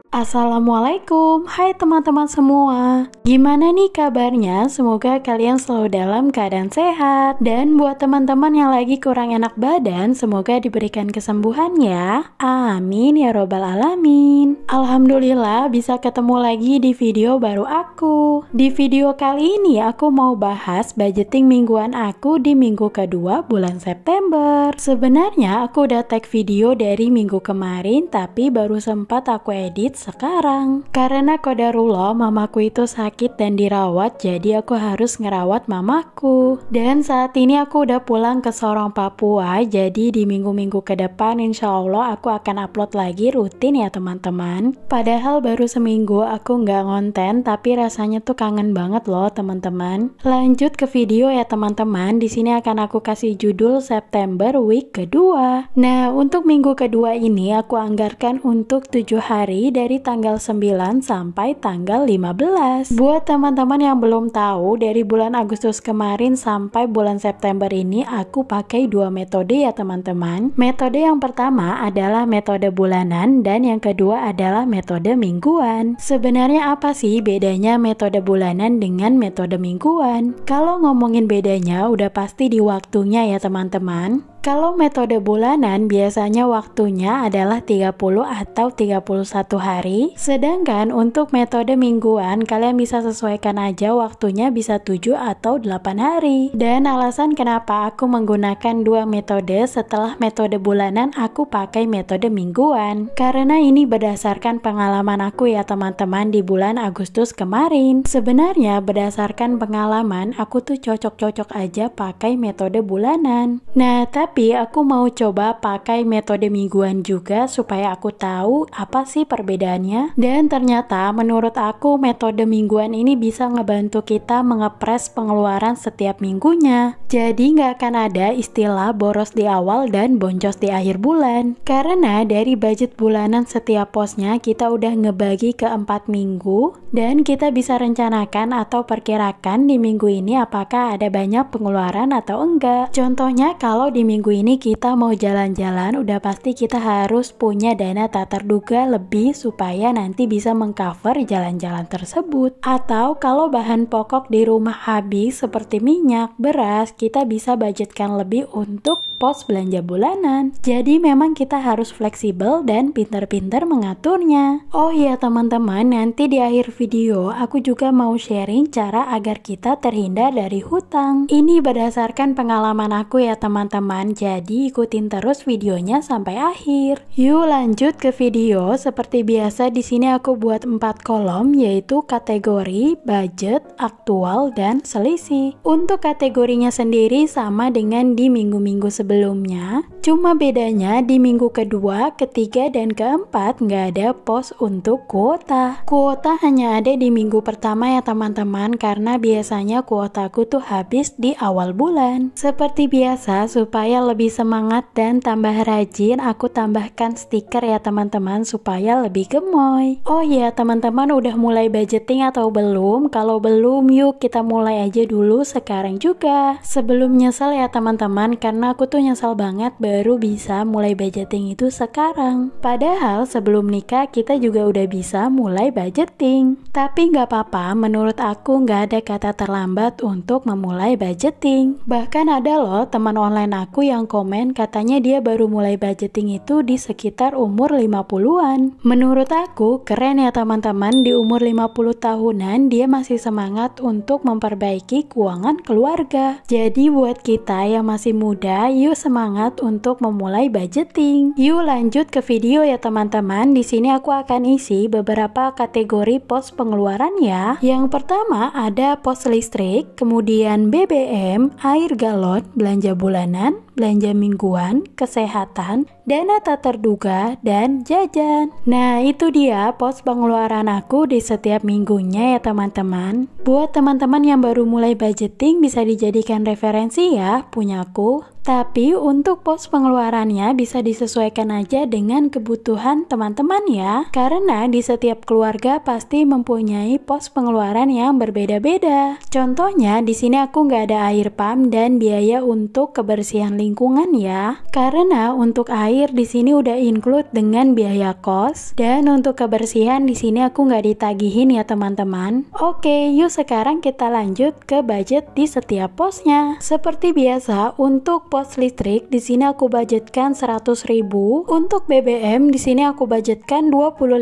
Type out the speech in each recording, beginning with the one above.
Assalamualaikum, hai teman-teman semua. Gimana nih kabarnya? Semoga kalian selalu dalam keadaan sehat. Dan buat teman-teman yang lagi kurang enak badan, semoga diberikan kesembuhan ya. Amin ya robbal alamin. Alhamdulillah bisa ketemu lagi di video baru aku. Di video kali ini aku mau bahas budgeting mingguan aku di minggu kedua bulan September. Sebenarnya aku udah tag video dari minggu kemarin, tapi baru sempat aku edit sekarang. Karena qadarullah mamaku itu sakit dan dirawat, jadi aku harus ngerawat mamaku. Dan saat ini aku udah pulang ke Sorong, Papua, jadi di minggu-minggu ke depan insya Allah aku akan upload lagi rutin ya teman-teman. Padahal baru seminggu aku nggak ngonten, tapi rasanya tuh kangen banget loh teman-teman. Lanjut ke video ya teman-teman. Di sini akan aku kasih judul September week kedua. Nah, untuk minggu kedua ini aku anggarkan untuk 7 hari dari tanggal 9 sampai tanggal 15. Buat teman-teman yang belum tahu, dari bulan Agustus kemarin sampai bulan September ini aku pakai dua metode ya teman-teman. Metode yang pertama adalah metode bulanan dan yang kedua adalah metode mingguan. Sebenarnya apa sih bedanya metode bulanan dengan metode mingguan? Kalau ngomongin bedanya udah pasti di waktunya ya teman-teman. Kalau metode bulanan biasanya waktunya adalah 30 atau 31 hari. Sedangkan untuk metode mingguan kalian bisa sesuaikan aja waktunya bisa 7 atau 8 hari. Dan alasan kenapa aku menggunakan dua metode setelah metode bulanan aku pakai metode mingguan. Karena ini berdasarkan pengalaman aku ya teman-teman di bulan Agustus kemarin. Sebenarnya berdasarkan pengalaman aku tuh cocok-cocok aja pakai metode bulanan. Nah, tapi aku mau coba pakai metode mingguan juga supaya aku tahu apa sih perbedaannya. Dan ternyata menurut aku metode mingguan ini bisa ngebantu kita mengepres pengeluaran setiap minggunya. Jadi nggak akan ada istilah boros di awal dan boncos di akhir bulan. Karena dari budget bulanan setiap posnya kita udah ngebagi ke 4 minggu dan kita bisa rencanakan atau perkirakan di minggu ini apakah ada banyak pengeluaran atau enggak. Contohnya kalau di minggu ini kita mau jalan-jalan, udah pasti kita harus punya dana tak terduga lebih supaya nanti bisa mengcover jalan-jalan tersebut. Atau kalau bahan pokok di rumah habis seperti minyak, beras, kita bisa budgetkan lebih untuk pos belanja bulanan. Jadi memang kita harus fleksibel dan pintar-pintar mengaturnya. Oh iya teman-teman, nanti di akhir video aku juga mau sharing cara agar kita terhindar dari hutang. Ini berdasarkan pengalaman aku ya teman-teman, jadi ikutin terus videonya sampai akhir. Yuk lanjut ke video. Seperti biasa di sini aku buat 4 kolom, yaitu kategori, budget, aktual, dan selisih. Untuk kategorinya sendiri sama dengan di minggu-minggu sebelumnya, cuma bedanya di minggu kedua, ketiga, dan keempat nggak ada pos untuk kuota. Kuota hanya ada di minggu pertama ya teman-teman, karena biasanya kuotaku tuh habis di awal bulan. Seperti biasa, supaya lebih semangat dan tambah rajin, aku tambahkan stiker ya teman-teman supaya lebih gemoy. Oh iya teman-teman, udah mulai budgeting atau belum? Kalau belum, yuk kita mulai aja dulu sekarang juga. Sebelum nyesel ya teman-teman, karena aku tuh nyesel banget baru bisa mulai budgeting itu sekarang. Padahal sebelum nikah kita juga udah bisa mulai budgeting. Tapi nggak apa-apa, menurut aku nggak ada kata terlambat untuk memulai budgeting. Bahkan ada loh teman online aku yang komen katanya dia baru mulai budgeting itu di sekitar umur 50-an. Menurut aku keren ya teman-teman, di umur 50 tahunan dia masih semangat untuk memperbaiki keuangan keluarga. Jadi buat kita yang masih muda, yuk semangat untuk memulai budgeting. Yuk lanjut ke video ya teman-teman. Di sini aku akan isi beberapa kategori pos pengeluaran ya. Yang pertama ada pos listrik, kemudian BBM, air galon, belanja bulanan, belanja mingguan, kesehatan, dana tak terduga, dan jajan. Nah, itu dia pos pengeluaran aku di setiap minggunya ya teman-teman. Buat teman-teman yang baru mulai budgeting bisa dijadikan referensi ya punyaku. Tapi untuk pos pengeluarannya bisa disesuaikan aja dengan kebutuhan teman-teman ya. Karena di setiap keluarga pasti mempunyai pos pengeluaran yang berbeda-beda. Contohnya di sini aku nggak ada air pump dan biaya untuk kebersihan lingkungan ya. Karena untuk air di sini udah include dengan biaya kos, dan untuk kebersihan di sini aku nggak ditagihin ya teman-teman. Oke, yuk sekarang kita lanjut ke budget di setiap posnya. Seperti biasa untuk pos listrik di sini aku budgetkan 100.000, untuk BBM di sini aku budgetkan 25.000,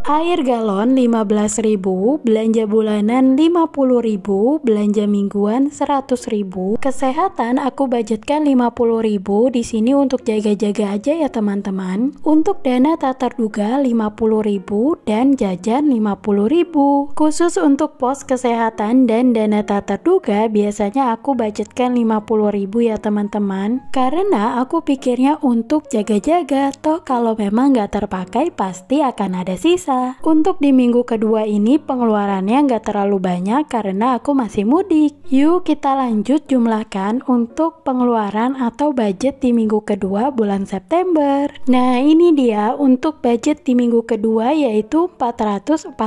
air galon 15.000, belanja bulanan 50.000, belanja mingguan 100.000, kesehatan aku budgetkan 50.000 di sini untuk jaga-jaga aja ya teman-teman. Untuk dana tak terduga 50.000 dan jajan 50.000. Khusus untuk pos kesehatan dan dana tak terduga biasanya aku budgetkan 50.000 ya teman-teman, karena aku pikirnya untuk jaga-jaga, toh kalau memang nggak terpakai pasti akan ada sisa. Untuk di minggu kedua ini pengeluarannya nggak terlalu banyak karena aku masih mudik. Yuk kita lanjut jumlahkan untuk pengeluaran atau budget di minggu kedua bulan September. Nah ini dia untuk budget di minggu kedua yaitu 440.000.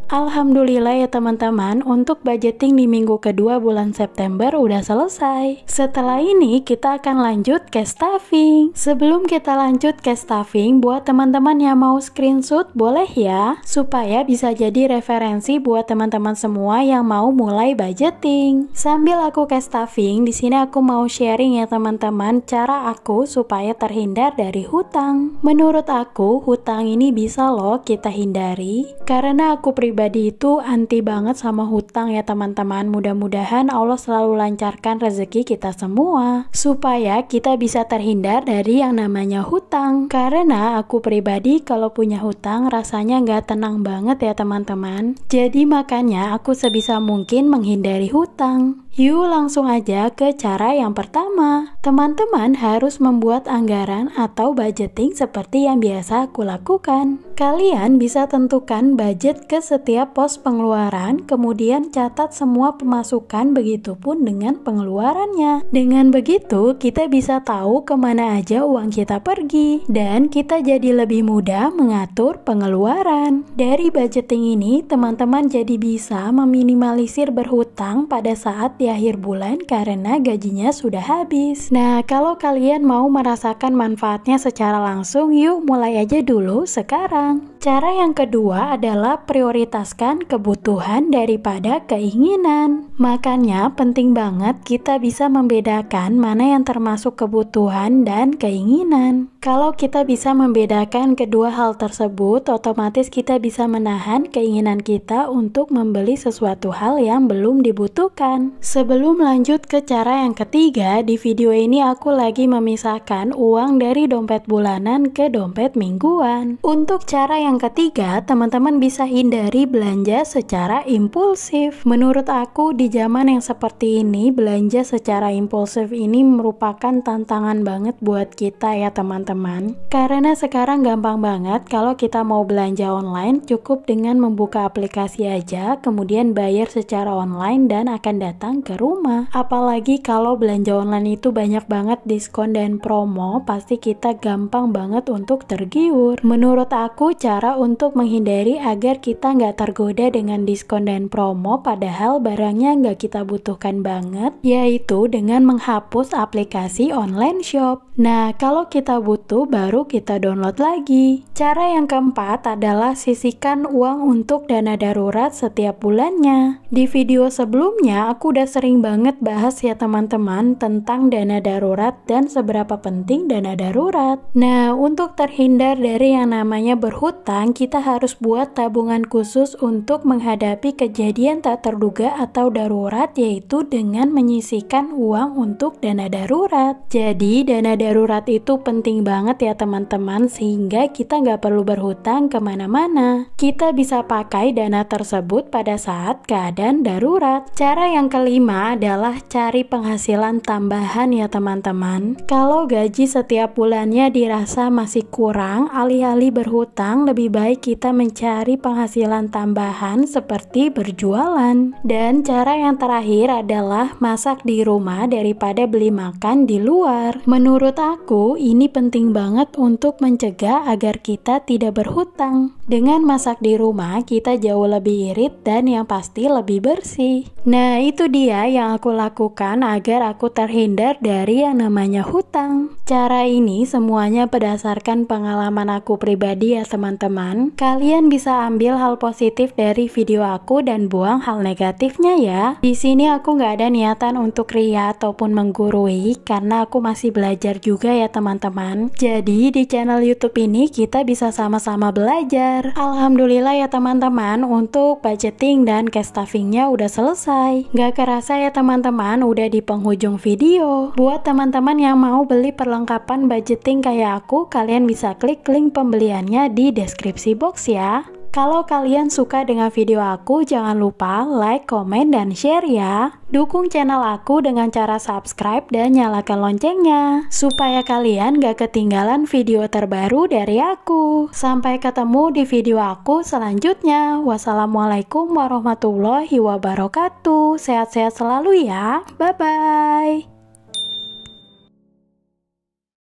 Alhamdulillah ya teman-teman, untuk budgeting di minggu kedua bulan September udah selesai. Setelah ini kita akan lanjut ke stuffing. Sebelum kita lanjut ke stuffing, buat teman-teman yang mau screenshot boleh ya, supaya bisa jadi referensi buat teman-teman semua yang mau mulai budgeting. Sambil aku ke stuffing, di sini aku mau sharing ya teman-teman cara aku supaya terhindar dari hutang. Menurut aku hutang ini bisa loh kita hindari, karena aku pribadi itu anti banget sama hutang ya teman-teman. Mudah-mudahan Allah selalu lancarkan rezeki kita semua supaya kita bisa terhindar dari yang namanya hutang. Karena aku pribadi kalau punya hutang rasanya nggak tenang banget ya teman-teman. Jadi makanya aku sebisa mungkin menghindari hutang. Yuk langsung aja ke cara yang pertama. Teman-teman harus membuat anggaran atau budgeting seperti yang biasa aku lakukan. Kalian bisa tentukan budget ke setiap pos pengeluaran, kemudian catat semua pemasukan, begitupun dengan pengeluarannya. Dengan begitu kita bisa tahu kemana aja uang kita pergi, dan kita jadi lebih mudah mengatur pengeluaran. Dari budgeting ini teman-teman jadi bisa meminimalisir berhutang pada saat di akhir bulan karena gajinya sudah habis. Nah, kalau kalian mau merasakan manfaatnya secara langsung, yuk mulai aja dulu sekarang. Cara yang kedua adalah prioritaskan kebutuhan daripada keinginan. Makanya penting banget kita bisa membedakan mana yang termasuk kebutuhan dan keinginan. Kalau kita bisa membedakan kedua hal tersebut, otomatis kita bisa menahan keinginan kita untuk membeli sesuatu hal yang belum dibutuhkan. Sebelum lanjut ke cara yang ketiga, di video ini aku lagi memisahkan uang dari dompet bulanan ke dompet mingguan. Untuk cara yang ketiga, teman-teman bisa hindari belanja secara impulsif. Menurut aku di zaman yang seperti ini, belanja secara impulsif ini merupakan tantangan banget buat kita ya teman-teman. Karena sekarang gampang banget kalau kita mau belanja online, cukup dengan membuka aplikasi aja, kemudian bayar secara online dan akan datang ke rumah. Apalagi kalau belanja online itu banyak banget diskon dan promo, pasti kita gampang banget untuk tergiur. Menurut aku cara untuk menghindari agar kita nggak tergoda dengan diskon dan promo padahal barangnya nggak kita butuhkan banget, yaitu dengan menghapus aplikasi online shop. Nah, kalau kita butuh baru kita download lagi. Cara yang keempat adalah sisihkan uang untuk dana darurat setiap bulannya. Di video sebelumnya aku udah sering banget bahas ya teman-teman tentang dana darurat dan seberapa penting dana darurat. Nah, untuk terhindar dari yang namanya berhutang, kita harus buat tabungan khusus untuk menghadapi kejadian tak terduga atau darurat, yaitu dengan menyisihkan uang untuk dana darurat. Jadi, dana darurat itu penting banget ya teman-teman, sehingga kita nggak perlu berhutang kemana-mana. Kita bisa pakai dana tersebut pada saat keadaan darurat. Cara yang kelima adalah cari penghasilan tambahan ya teman-teman. Kalau gaji setiap bulannya dirasa masih kurang, alih-alih berhutang, lebih baik kita mencari penghasilan tambahan seperti berjualan. Dan cara yang terakhir adalah masak di rumah daripada beli makan di luar. Menurut aku, ini penting banget untuk mencegah agar kita tidak berhutang. Dengan masak di rumah, kita jauh lebih irit dan yang pasti lebih bersih. Nah, itu dia yang aku lakukan agar aku terhindar dari yang namanya hutang. Cara ini semuanya berdasarkan pengalaman aku pribadi ya teman-teman. Kalian bisa ambil hal positif dari video aku dan buang hal negatifnya ya. Di sini aku nggak ada niatan untuk ria ataupun menggurui, karena aku masih belajar juga ya teman-teman. Jadi di channel YouTube ini kita bisa sama-sama belajar. Alhamdulillah ya teman-teman, untuk budgeting dan cash stuffingnya udah selesai. Gak kerasa ya teman-teman, udah di penghujung video. Buat teman-teman yang mau beli perlengkapan budgeting kayak aku, kalian bisa klik link pembeliannya di deskripsi box ya. Kalau kalian suka dengan video aku, jangan lupa like, komen, dan share ya. Dukung channel aku dengan cara subscribe dan nyalakan loncengnya, supaya kalian gak ketinggalan video terbaru dari aku. Sampai ketemu di video aku selanjutnya. Wassalamualaikum warahmatullahi wabarakatuh. Sehat-sehat selalu ya. Bye-bye.